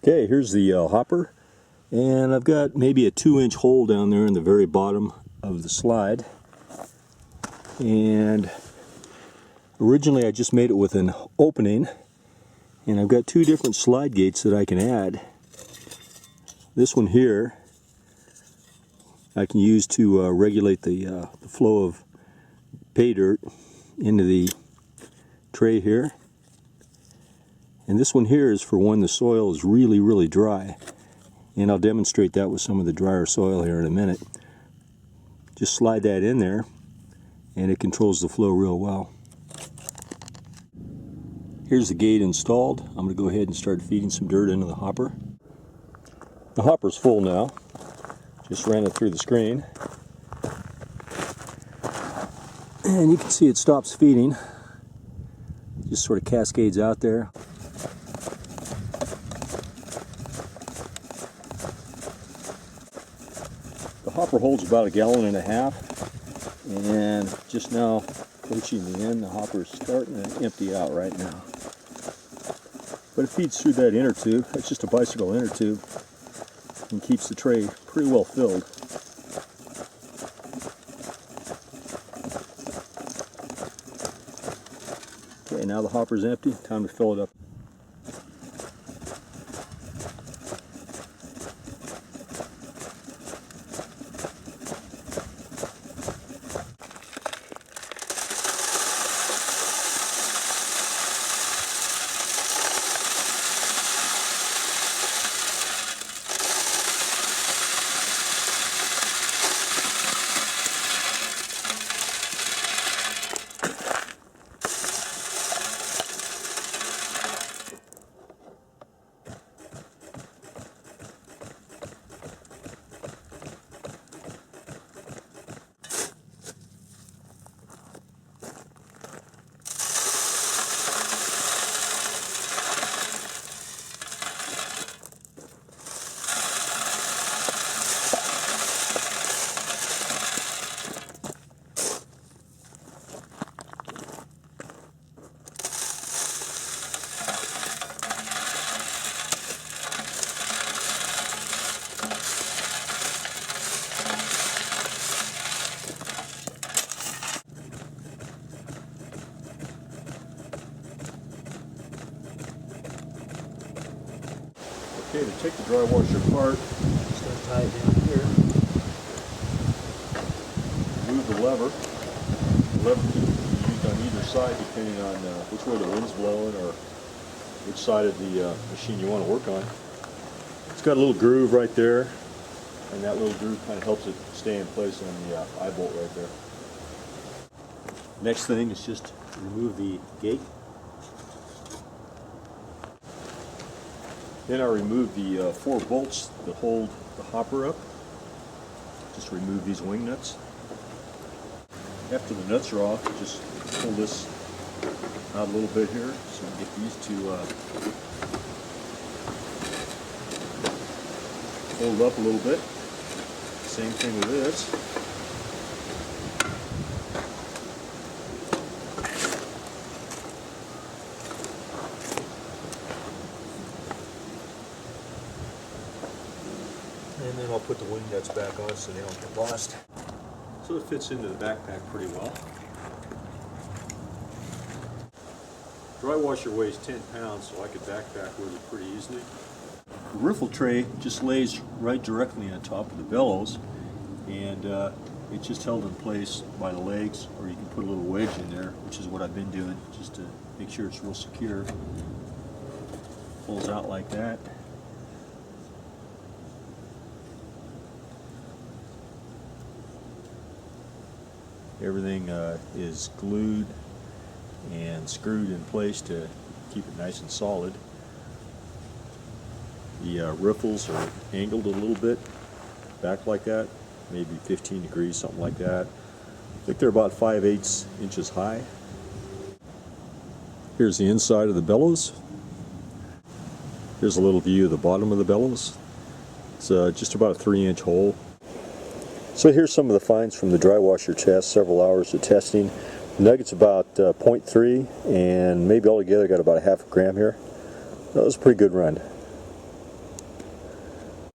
Okay, here's the hopper, and I've got maybe a 2-inch hole down there in the very bottom of the slide. And originally I just made it with an opening, and I've got 2 different slide gates that I can add. This one here I can use to regulate the flow of pay dirt into the tray here. And this one here is for when the soil is really dry. And I'll demonstrate that with some of the drier soil here in a minute. Just slide that in there and it controls the flow real well. Here's the gate installed. I'm going to go ahead and start feeding some dirt into the hopper. The hopper's full now. Just ran it through the screen. And you can see it stops feeding. Just sort of cascades out there. The hopper holds about 1.5 gallons, and just now approaching the end, the hopper is starting to empty out right now. But it feeds through that inner tube. It's just a bicycle inner tube and keeps the tray pretty well filled. Okay, now the hopper's empty. Time to fill it up. Okay, to take the dry washer apart, just going to tie it down here. Move the lever. The lever can be used on either side depending on which way the wind's blowing or which side of the machine you want to work on. It's got a little groove right there, and that little groove kind of helps it stay in place on the eye bolt right there. Next thing is just remove the gate. Then I remove the 4 bolts that hold the hopper up. Just remove these wing nuts. After the nuts are off, just pull this out a little bit here so we get these to hold up a little bit. Same thing with this. And then I'll put the wing nuts back on so they don't get lost. So it fits into the backpack pretty well. Dry washer weighs 10 pounds, so I could backpack with it pretty easily. The riffle tray just lays right directly on top of the bellows, and it's just held in place by the legs, or you can put a little wedge in there, which is what I've been doing, just to make sure it's real secure. Pulls out like that. Everything is glued and screwed in place to keep it nice and solid. The riffles are angled a little bit back like that, maybe 15 degrees, something like that. I think they're about 5/8 inches high. Here's the inside of the bellows. Here's a little view of the bottom of the bellows. It's just about a 3-inch hole. So here's some of the finds from the dry washer test, several hours of testing. Nugget's about 0.3, and maybe altogether got about a half a gram here. That was a pretty good run.